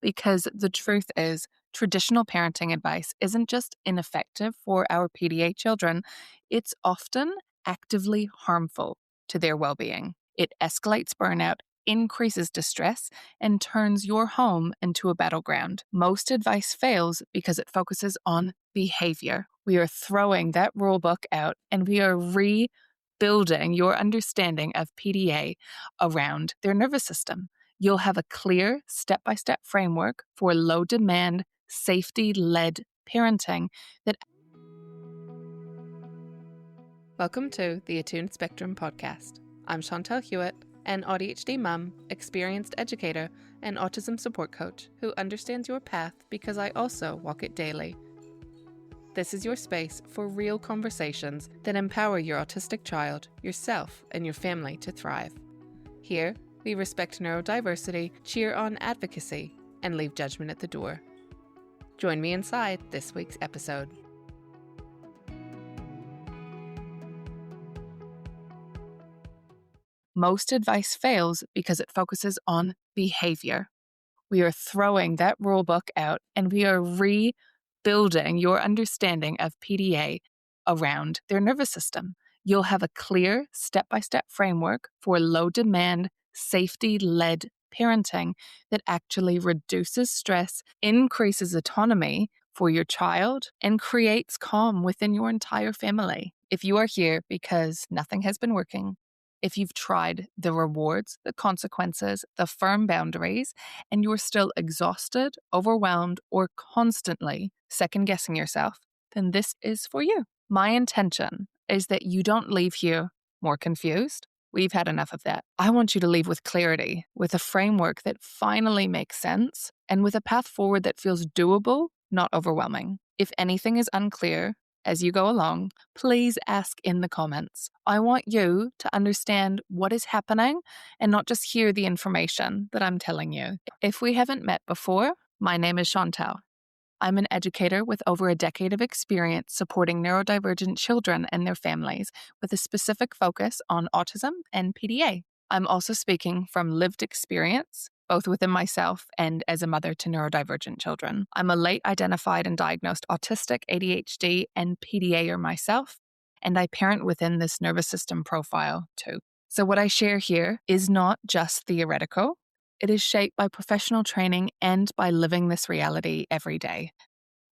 because the truth is, traditional parenting advice isn't just ineffective for our PDA children, it's often actively harmful to their well-being. It escalates burnout, increases distress, and turns your home into a battleground. Most advice fails because it focuses on behavior. We are throwing that rulebook out and we are rebuilding your understanding of PDA around their nervous system. You'll have a clear step-by-step framework for low-demand, safety-led parenting that. Welcome to the Autism Spectrum podcast. I'm Chantal Hewitt, an ADHD mum, experienced educator, and autism support coach who understands your path because I also walk it daily. This is your space for real conversations that empower your autistic child, yourself, and your family to thrive. Here, we respect neurodiversity, cheer on advocacy, and leave judgment at the door. Join me inside this week's episode. Most advice fails because it focuses on behavior. We are throwing that rulebook out and we are rebuilding your understanding of PDA around their nervous system. You'll have a clear step-by-step framework for low-demand, safety-led parenting that actually reduces stress, increases autonomy for your child, and creates calm within your entire family. If you are here because nothing has been working, if you've tried the rewards, the consequences, the firm boundaries, and you're still exhausted, overwhelmed, or constantly second-guessing yourself, then this is for you. My intention is that you don't leave here more confused. We've had enough of that. I want you to leave with clarity, with a framework that finally makes sense, and with a path forward that feels doable, not overwhelming. If anything is unclear as you go along, please ask in the comments. I want you to understand what is happening and not just hear the information that I'm telling you. If we haven't met before, my name is Chantal. I'm an educator with over a decade of experience supporting neurodivergent children and their families with a specific focus on autism and PDA. I'm also speaking from lived experience, both within myself and as a mother to neurodivergent children. I'm a late identified and diagnosed autistic, ADHD, and PDA-er myself, and I parent within this nervous system profile too. So what I share here is not just theoretical. It is shaped by professional training and by living this reality every day.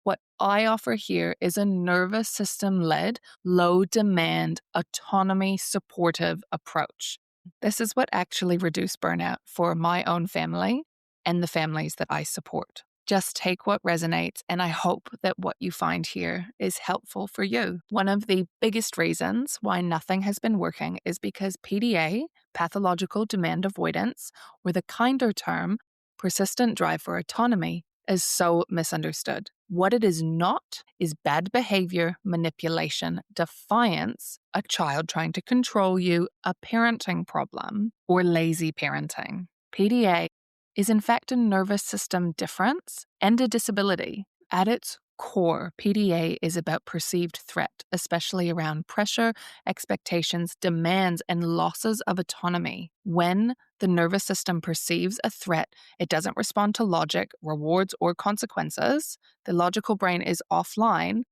What I offer here is a nervous system-led, low-demand, autonomy-supportive approach. This is what actually reduced burnout for my own family and the families that I support. Just take what resonates, and I hope that what you find here is helpful for you. One of the biggest reasons why nothing has been working is because PDA, Pathological Demand Avoidance, or the kinder term, persistent drive for autonomy, is so misunderstood. What it is not is bad behavior, manipulation, defiance, a child trying to control you, a parenting problem, or lazy parenting. PDA is in fact a nervous system difference and a disability. At its core, PDA is about perceived threat, especially around pressure, expectations, demands, and losses of autonomy. When the nervous system perceives a threat, it doesn't respond to logic, rewards, or consequences. The logical brain is offline,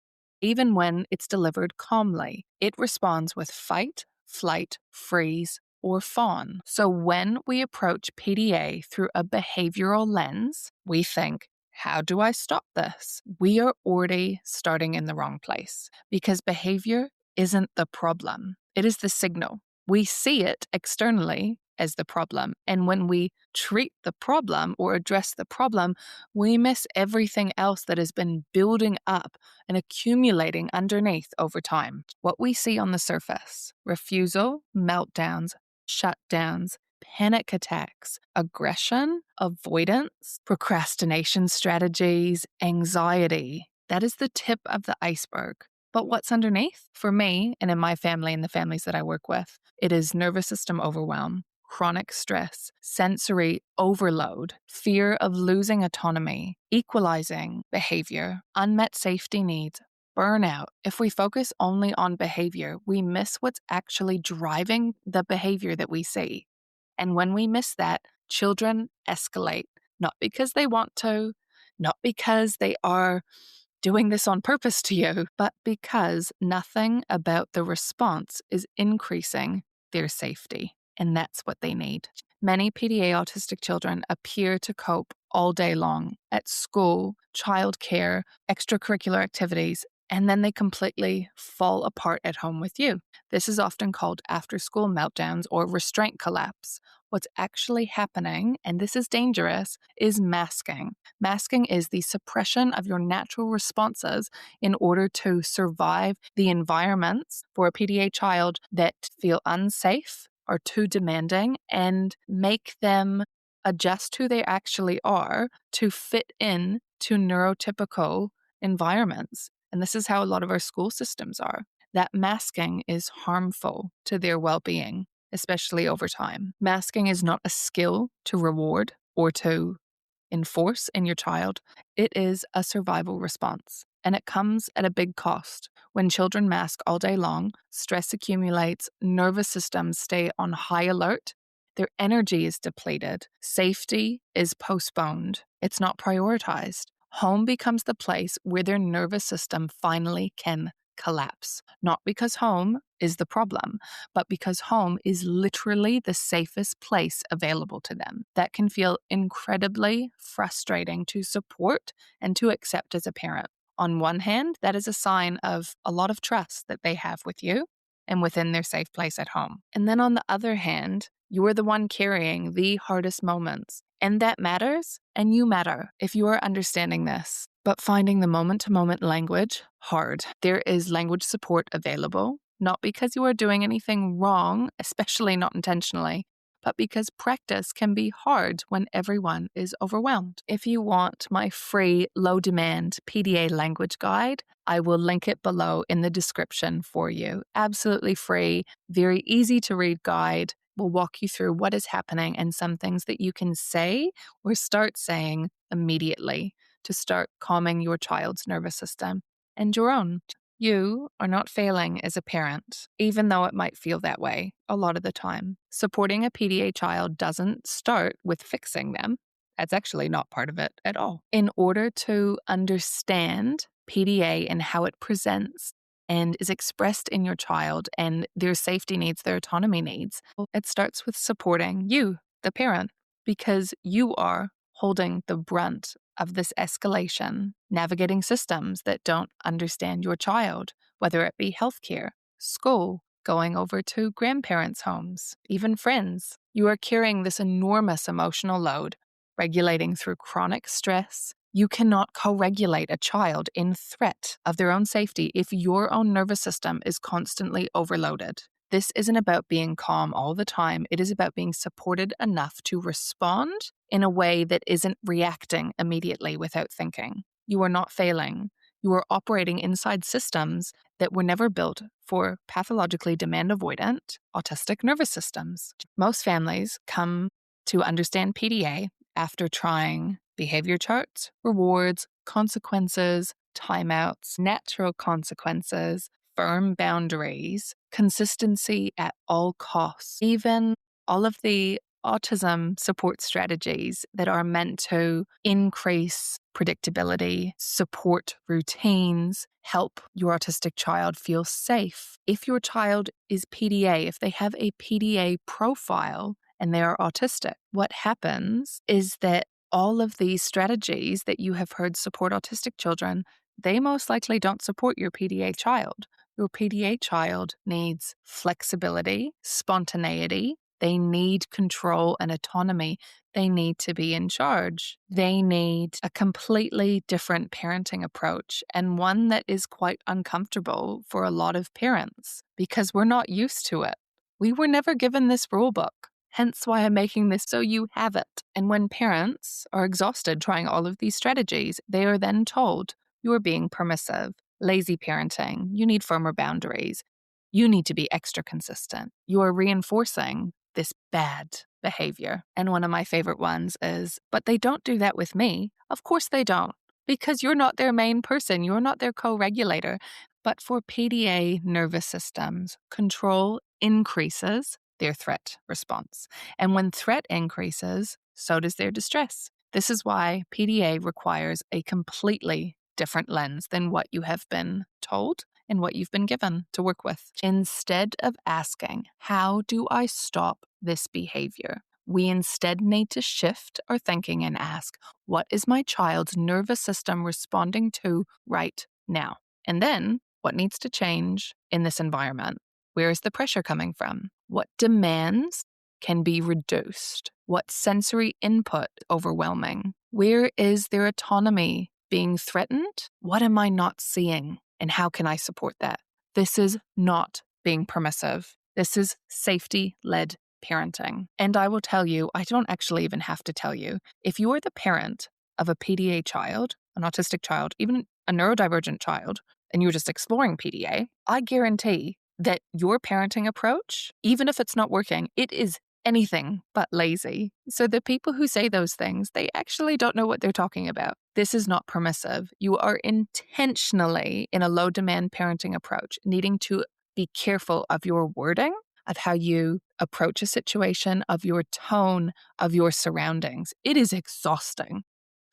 even when it's delivered calmly. It responds with fight, flight, freeze, or fawn. So when we approach PDA through a behavioral lens, we think, how do I stop this? We are already starting in the wrong place because behavior isn't the problem. It is the signal. We see it externally as the problem. And when we treat the problem or address the problem, we miss everything else that has been building up and accumulating underneath over time. What we see on the surface, refusal, meltdowns, shutdowns, panic attacks, aggression, avoidance, procrastination strategies, anxiety. That is the tip of the iceberg. But what's underneath? For me, and in my family and the families that I work with, it is nervous system overwhelm, chronic stress, sensory overload, fear of losing autonomy, equalizing behavior, unmet safety needs, burnout. If we focus only on behavior, we miss what's actually driving the behavior that we see. And when we miss that, children escalate. not because they want to, not because they are doing this on purpose to you, but because nothing about the response is increasing their safety. And that's what they need. Many PDA autistic children appear to cope all day long at school, childcare, extracurricular activities, and then they completely fall apart at home with you. This is often called after-school meltdowns or restraint collapse. What's actually happening, and this is dangerous, is masking. Masking is the suppression of your natural responses in order to survive the environments for a PDA child that feel unsafe or too demanding, and make them adjust who they actually are to fit in to neurotypical environments. And this is how a lot of our school systems are. That masking is harmful to their well-being, especially over time. Masking is not a skill to reward or to enforce in your child. It is a survival response, and it comes at a big cost. When children mask all day long, stress accumulates, nervous systems stay on high alert, their energy is depleted, safety is postponed, it's not prioritized. Home becomes the place where their nervous system finally can collapse. Not because home is the problem, but because home is literally the safest place available to them. That can feel incredibly frustrating to support and to accept as a parent. On one hand, that is a sign of a lot of trust that they have with you and within their safe place at home. And then on the other hand, you're the one carrying the hardest moments. And that matters, and you matter if you are understanding this. But finding the moment-to-moment language, hard. There is language support available, not because you are doing anything wrong, especially not intentionally, but because practice can be hard when everyone is overwhelmed. If you want my free low-demand PDA language guide, I will link it below in the description for you. Absolutely free, very easy to read guide. Will walk you through what is happening and some things that you can say or start saying immediately to start calming your child's nervous system and your own. You are not failing as a parent, even though it might feel that way a lot of the time. Supporting a PDA child doesn't start with fixing them. That's actually not part of it at all. In order to understand PDA and how it presents and is expressed in your child and their safety needs, their autonomy needs, it starts with supporting you, the parent, because you are holding the brunt of this escalation, navigating systems that don't understand your child, whether it be healthcare, school, going over to grandparents' homes, even friends. You are carrying this enormous emotional load, regulating through chronic stress. You cannot co-regulate a child in threat of their own safety if your own nervous system is constantly overloaded. This isn't about being calm all the time. It is about being supported enough to respond in a way that isn't reacting immediately without thinking. You are not failing. You are operating inside systems that were never built for pathologically demand avoidant autistic nervous systems. Most families come to understand PDA after trying behavior charts, rewards, consequences, timeouts, natural consequences, firm boundaries, consistency at all costs, even all of the autism support strategies that are meant to increase predictability, support routines, help your autistic child feel safe. If your child is PDA, if they have a PDA profile and they are autistic, what happens is that all of these strategies that you have heard support autistic children, they most likely don't support your PDA child. Your PDA child needs flexibility, spontaneity. They need control and autonomy. They need to be in charge. They need a completely different parenting approach, and one that is quite uncomfortable for a lot of parents because we're not used to it. We were never given this rule book. Hence why I'm making this so you have it. And when parents are exhausted trying all of these strategies, they are then told, you are being permissive, lazy parenting, you need firmer boundaries, you need to be extra consistent. You are reinforcing this bad behavior. And one of my favorite ones is, but they don't do that with me. Of course they don't, because you're not their main person. You're not their co-regulator. But for PDA nervous systems, control increases their threat response. And when threat increases, so does their distress. This is why PDA requires a completely different lens than what you have been told and what you've been given to work with. Instead of asking, how do I stop this behavior? We instead need to shift our thinking and ask, what is my child's nervous system responding to right now? And then, what needs to change in this environment? Where is the pressure coming from? What demands can be reduced? What sensory input overwhelming? Where is their autonomy being threatened? What am I not seeing? And how can I support that? This is not being permissive. This is safety-led parenting. And I will tell you, I don't actually even have to tell you, if you are the parent of a PDA child, an autistic child, even a neurodivergent child, and you're just exploring PDA, I guarantee that your parenting approach, even if it's not working, it is anything but lazy. So the people who say those things, they actually don't know what they're talking about. This is not permissive. You are intentionally in a low demand parenting approach, needing to be careful of your wording, of how you approach a situation, of your tone, of your surroundings. It is exhausting.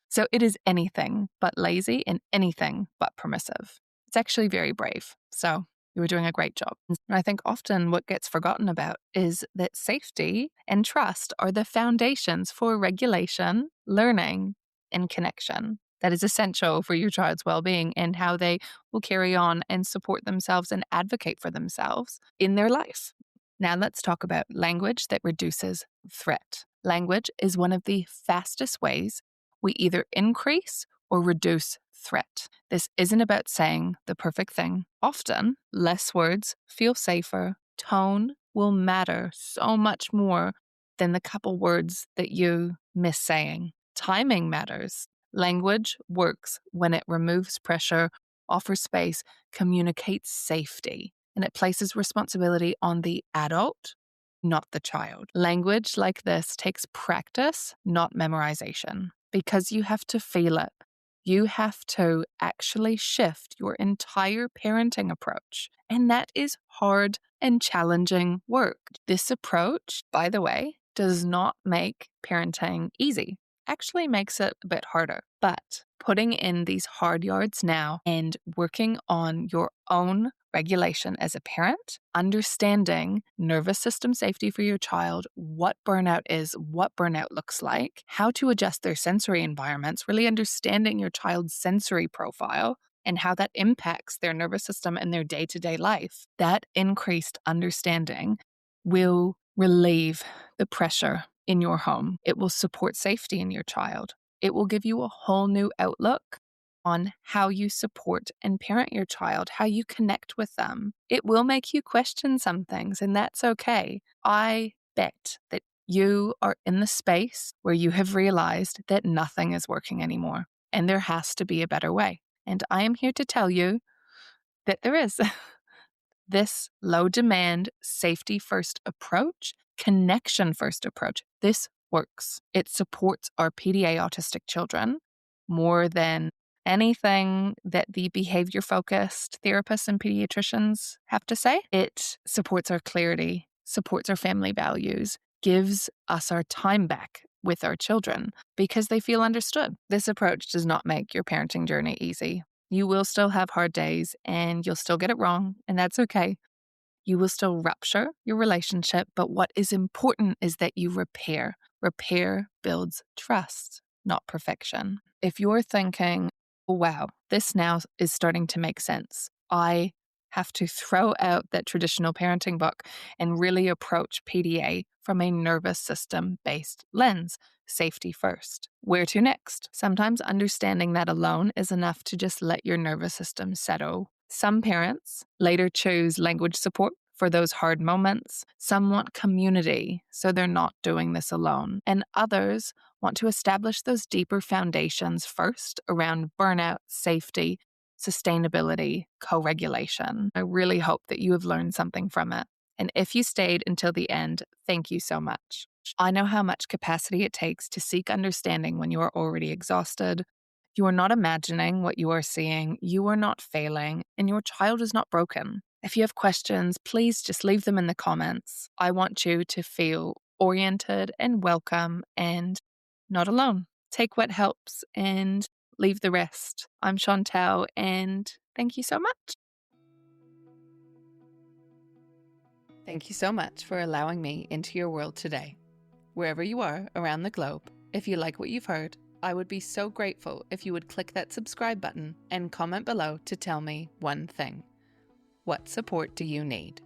So it is anything but lazy and anything but permissive. It's actually very brave. So you were doing a great job. And I think often what gets forgotten about is that safety and trust are the foundations for regulation, learning, and connection. That is essential for your child's well-being and how they will carry on and support themselves and advocate for themselves in their life. Now let's talk about language that reduces threat. Language is one of the fastest ways we either increase or reduce threat. This isn't about saying the perfect thing. Often, less words feel safer. Tone will matter so much more than the couple words that you miss saying. Timing matters. Language works when it removes pressure, offers space, communicates safety, and it places responsibility on the adult, not the child. Language like this takes practice, not memorization, because you have to feel it. You have to actually shift your entire parenting approach. And that is hard and challenging work. This approach, by the way, does not make parenting easy. Actually makes it a bit harder. But putting in these hard yards now and working on your own regulation as a parent, understanding nervous system safety for your child, what burnout is, what burnout looks like, how to adjust their sensory environments, really understanding your child's sensory profile and how that impacts their nervous system and their day-to-day life. That increased understanding will relieve the pressure in your home. It will support safety in your child. It will give you a whole new outlook on how you support and parent your child, how you connect with them. It will make you question some things, and that's okay. I bet that you are in the space where you have realized that nothing is working anymore, and there has to be a better way. And I am here to tell you that there is. This low demand, safety first approach, connection first approach, this works. It supports our PDA autistic children more than anything that the behavior focused therapists and pediatricians have to say. It supports our clarity, supports our family values, gives us our time back with our children because they feel understood. This approach does not make your parenting journey easy. You will still have hard days and you'll still get it wrong, and that's okay. You will still rupture your relationship, but what is important is that you repair. Repair builds trust, not perfection. If you're thinking, oh, wow, this now is starting to make sense, I have to throw out that traditional parenting book and really approach PDA from a nervous system-based lens. Safety first. Where to next? Sometimes understanding that alone is enough to just let your nervous system settle. Some parents later choose language support for those hard moments. Some want community, so they're not doing this alone. And others want to establish those deeper foundations first around burnout, safety, sustainability, co-regulation. I really hope that you have learned something from it. And if you stayed until the end, thank you so much. I know how much capacity it takes to seek understanding when you are already exhausted. You are not imagining what you are seeing, you are not failing, and your child is not broken. If you have questions, please just leave them in the comments. I want you to feel oriented and welcome and not alone. take what helps and leave the rest. I'm Chantal, and thank you so much. Thank you so much for allowing me into your world today. Wherever you are around the globe, if you like what you've heard, I would be so grateful if you would click that subscribe button and comment below to tell me one thing. What support do you need?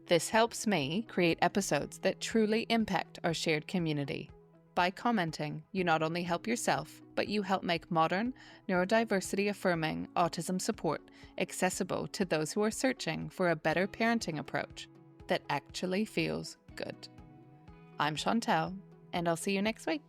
This helps me create episodes that truly impact our shared community. By commenting, you not only help yourself, but you help make modern, neurodiversity-affirming autism support accessible to those who are searching for a better parenting approach that actually feels good. I'm Chantal, and I'll see you next week.